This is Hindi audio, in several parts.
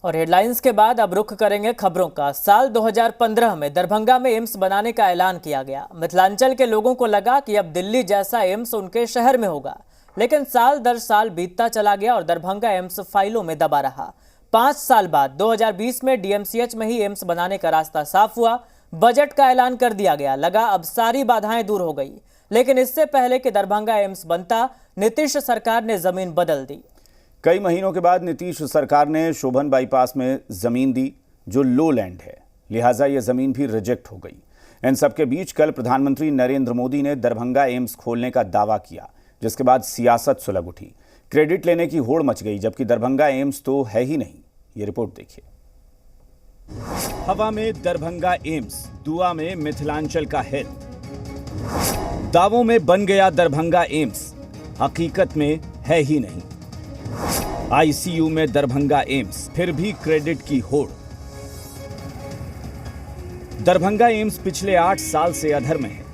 और हेडलाइंस के बाद अब रुख करेंगे खबरों का। साल 2015 में दरभंगा में एम्स बनाने का ऐलान किया गया। मिथिलांचल के लोगों को लगा कि अब दिल्ली जैसा एम्स उनके शहर में होगा, लेकिन साल दर साल बीतता चला गया और दरभंगा एम्स फाइलों में दबा रहा। 5 साल बाद 2020 में डीएमसीएच में ही एम्स बनाने का रास्ता साफ हुआ। बजट का ऐलान कर दिया गया। लगा अब सारी बाधाएं दूर हो गई, लेकिन इससे पहले कि दरभंगा एम्स बनता, नीतीश सरकार ने जमीन बदल दी। कई महीनों के बाद नीतीश सरकार ने शोभन बाईपास में जमीन दी, जो लो लैंड है, लिहाजा यह जमीन भी रिजेक्ट हो गई। इन सबके बीच कल प्रधानमंत्री नरेंद्र मोदी ने दरभंगा एम्स खोलने का दावा किया, जिसके बाद सियासत सुलग उठी। क्रेडिट लेने की होड़ मच गई, जबकि दरभंगा एम्स तो है ही नहीं। ये रिपोर्ट देखिए। हवा में दरभंगा एम्स, दुआ में मिथिलांचल का हेल्थ। दावों में बन गया दरभंगा एम्स, हकीकत में है ही नहीं। आईसीयू में दरभंगा एम्स, फिर भी क्रेडिट की होड़। दरभंगा एम्स पिछले 8 साल से अधर में है।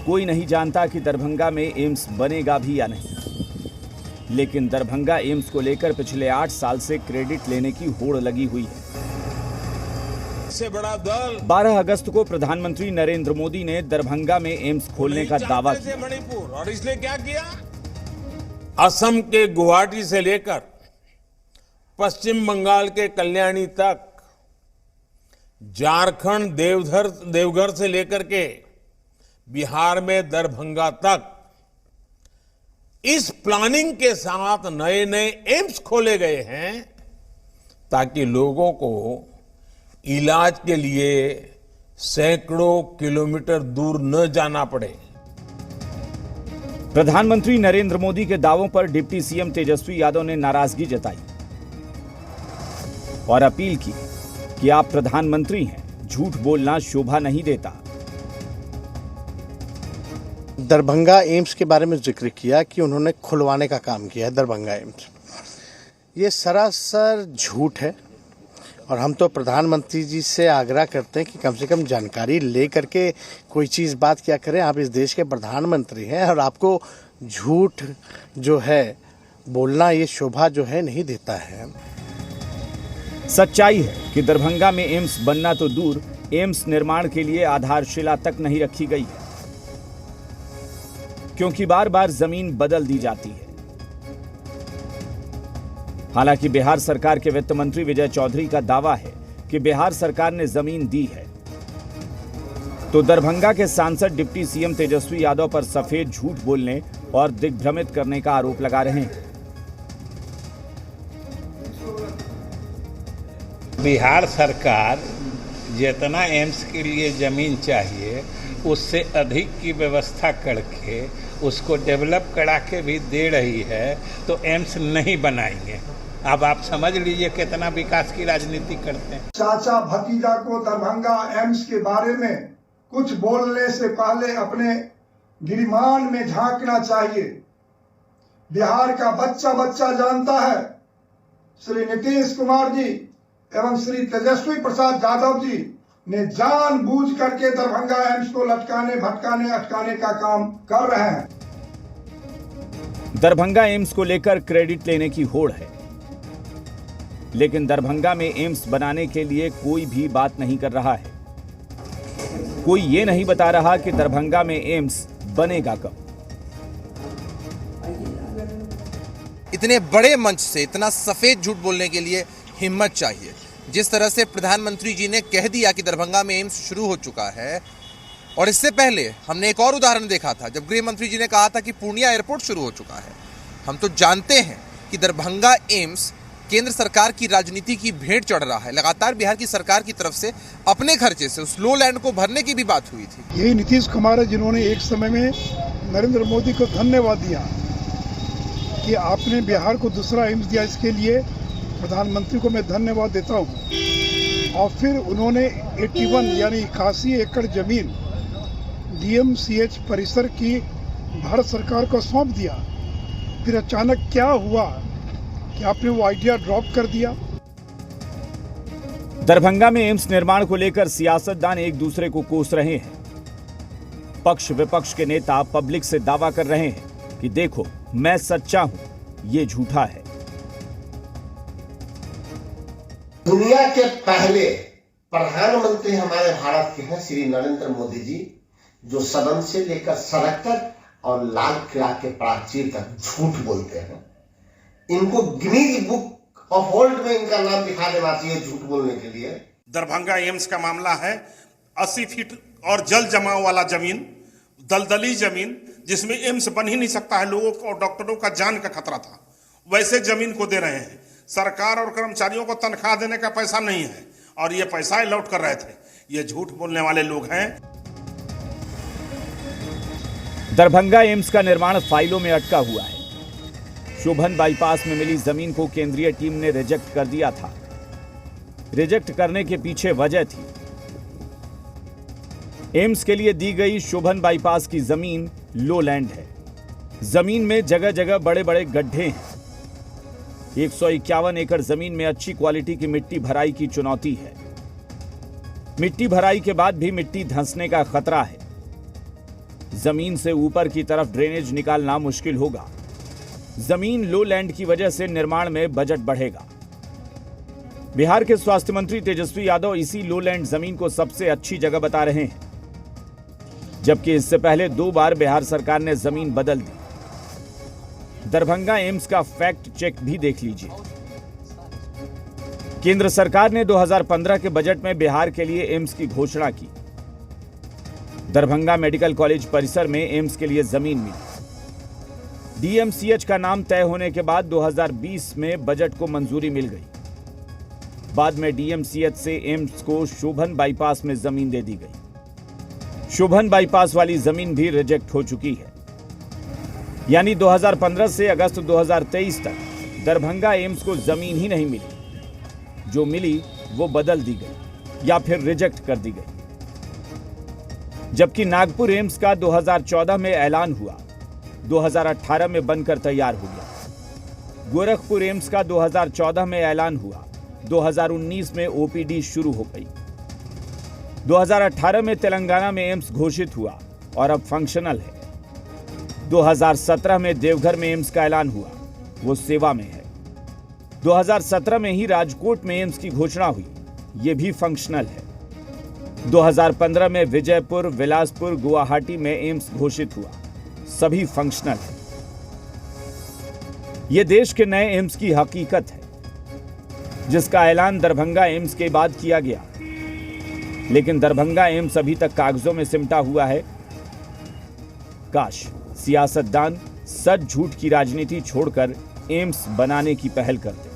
कोई नहीं जानता कि दरभंगा में एम्स बनेगा भी या नहीं, लेकिन दरभंगा एम्स को लेकर पिछले 8 साल से क्रेडिट लेने की होड़ लगी हुई है। से बड़ा दल 12 अगस्त को प्रधानमंत्री नरेंद्र मोदी ने दरभंगा में एम्स खोलने का दावा किया। मणिपुर, और इसने क्या किया? असम के गुवाहाटी से लेकर पश्चिम बंगाल के कल्याणी तक, झारखंड देवघर से लेकर के बिहार में दरभंगा तक, इस प्लानिंग के साथ नए नए एम्स खोले गए हैं ताकि लोगों को इलाज के लिए सैकड़ों किलोमीटर दूर न जाना पड़े। प्रधानमंत्री नरेंद्र मोदी के दावों पर डिप्टी सीएम तेजस्वी यादव ने नाराजगी जताई और अपील की कि आप प्रधानमंत्री हैं, झूठ बोलना शोभा नहीं देता। दरभंगा एम्स के बारे में जिक्र किया कि उन्होंने खुलवाने का काम किया है दरभंगा एम्स। ये सरासर झूठ है और हम तो प्रधानमंत्री जी से आग्रह करते हैं कि कम से कम जानकारी ले करके कोई चीज़ बात क्या करें। आप इस देश के प्रधानमंत्री हैं और आपको झूठ जो है बोलना, ये शोभा जो है नहीं देता है। सच्चाई है कि दरभंगा में एम्स बनना तो दूर, एम्स निर्माण के लिए आधारशिला तक नहीं रखी गई है, क्योंकि बार बार जमीन बदल दी जाती है। हालांकि बिहार सरकार के वित्त मंत्री विजय चौधरी का दावा है कि बिहार सरकार ने जमीन दी है, तो दरभंगा के सांसद डिप्टी सीएम तेजस्वी यादव पर सफेद झूठ बोलने और दिग्भ्रमित करने का आरोप लगा रहे हैं। बिहार सरकार जितना एम्स के लिए जमीन चाहिए उससे अधिक की व्यवस्था करके उसको डेवलप करा के भी दे रही है, तो एम्स नहीं बनाएंगे। अब आप समझ लीजिए कितना विकास की राजनीति करते हैं। चाचा भतीजा को दरभंगा एम्स के बारे में कुछ बोलने से पहले अपने गिरिमान में झांकना चाहिए। बिहार का बच्चा बच्चा जानता है, श्री नीतीश कुमार जी एवं श्री तेजस्वी प्रसाद यादव जी ने जानबूझ करके दरभंगा एम्स को लटकाने, भटकाने, अटकाने का काम कर रहे हैं। दरभंगा एम्स को लेकर क्रेडिट लेने की होड़ है, लेकिन दरभंगा में एम्स बनाने के लिए कोई भी बात नहीं कर रहा है। कोई ये नहीं बता रहा कि दरभंगा में एम्स बनेगा कब। इतने बड़े मंच से इतना सफेद झूठ बोलने के लिए हिम्मत चाहिए। जिस तरह से प्रधानमंत्री जी ने कह दिया कि दरभंगा में एम्स शुरू हो चुका है, और इससे पहले हमने एक और उदाहरण देखा था जब गृह मंत्री जी ने कहा था कि पूर्णिया एयरपोर्ट शुरू हो चुका है। हम तो जानते हैं कि दरभंगा एम्स केंद्र सरकार की राजनीति की भेंट चढ़ रहा है। लगातार बिहार की सरकार की तरफ से अपने खर्चे से उस लो लैंड को भरने की भी बात हुई थी। यही नीतीश कुमार है जिन्होंने एक समय में नरेंद्र मोदी को धन्यवाद दिया कि आपने बिहार को दूसरा एम्स दिया। इसके लिए प्रधानमंत्री को मैं धन्यवाद देता हूँ। और फिर उन्होंने 81 यानी 81 एकड़ जमीन डीएमसीएच परिसर की भारत सरकार को सौंप दिया। फिर अचानक क्या हुआ कि आपने वो आइडिया ड्रॉप कर दिया। दरभंगा में एम्स निर्माण को लेकर सियासतदान एक दूसरे को कोस रहे हैं। पक्ष विपक्ष के नेता पब्लिक से दावा कर रहे हैं कि देखो मैं सच्चा हूं, ये झूठा है। दुनिया के पहले प्रधानमंत्री हमारे भारत के हैं श्री नरेंद्र मोदी जी, जो सदन से लेकर सड़क तक और लाल किला के प्राचीर तक झूठ बोलते हैं। इनको गिनीज बुक ऑफ वर्ल्ड में इनका नाम दिखा देना चाहिए झूठ बोलने के लिए। दरभंगा एम्स का मामला है 80 फीट और जल जमाव वाला जमीन, दलदली जमीन, जिसमें एम्स बन ही नहीं सकता है। लोगों को और डॉक्टरों का जान का खतरा था, वैसे जमीन को दे रहे हैं। सरकार और कर्मचारियों को तनख्वाह देने का पैसा नहीं है और ये पैसा ही लौट कर रहे थे। ये झूठ बोलने वाले लोग हैं। दरभंगा एम्स का निर्माण फाइलों में अटका हुआ है। शोभन बाईपास में मिली जमीन को केंद्रीय टीम ने रिजेक्ट कर दिया था। रिजेक्ट करने के पीछे वजह थी, एम्स के लिए दी गई शोभन बाईपास की जमीन लो लैंड है। जमीन में जगह जगह बड़े बड़े गड्ढे हैं। 151 एकड़ जमीन में अच्छी क्वालिटी की मिट्टी भराई की चुनौती है। मिट्टी भराई के बाद भी मिट्टी धंसने का खतरा है। जमीन से ऊपर की तरफ ड्रेनेज निकालना मुश्किल होगा। जमीन लो लैंड की वजह से निर्माण में बजट बढ़ेगा। बिहार के स्वास्थ्य मंत्री तेजस्वी यादव इसी लो लैंड जमीन को सबसे अच्छी जगह बता रहे हैं, जबकि इससे पहले 2 बार बिहार सरकार ने जमीन बदल दी। दरभंगा एम्स का फैक्ट चेक भी देख लीजिए। केंद्र सरकार ने 2015 के बजट में बिहार के लिए एम्स की घोषणा की। दरभंगा मेडिकल कॉलेज परिसर में एम्स के लिए जमीन मिली। डीएमसीएच का नाम तय होने के बाद 2020 में बजट को मंजूरी मिल गई। बाद में डीएमसीएच से एम्स को शोभन बाईपास में जमीन दे दी गई। शोभन बाईपास वाली जमीन भी रिजेक्ट हो चुकी है। यानी 2015 से अगस्त 2023 तक दरभंगा एम्स को जमीन ही नहीं मिली। जो मिली वो बदल दी गई या फिर रिजेक्ट कर दी गई। जबकि नागपुर एम्स का 2014 में ऐलान हुआ, 2018 में बनकर तैयार हो गया। गोरखपुर एम्स का 2014 में ऐलान हुआ, 2019 में ओपीडी शुरू हो गई। 2018 में तेलंगाना में एम्स घोषित हुआ और अब फंक्शनल है। 2017 में देवघर में एम्स का ऐलान हुआ, वो सेवा में है। 2017 में ही राजकोट में एम्स की घोषणा हुई, ये भी फंक्शनल है। 2015 में विजयपुर, बिलासपुर, गुवाहाटी में एम्स घोषित हुआ, सभी फंक्शनल है। ये देश के नए एम्स की हकीकत है, जिसका ऐलान दरभंगा एम्स के बाद किया गया। लेकिन दरभंगा एम्स अभी तक कागजों में सिमटा हुआ है। काश सियासतदान सच झूठ की राजनीति छोड़कर एम्स बनाने की पहल करते।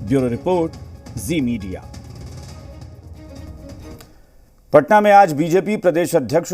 ब्यूरो रिपोर्ट, जी मीडिया। पटना में आज बीजेपी प्रदेश अध्यक्ष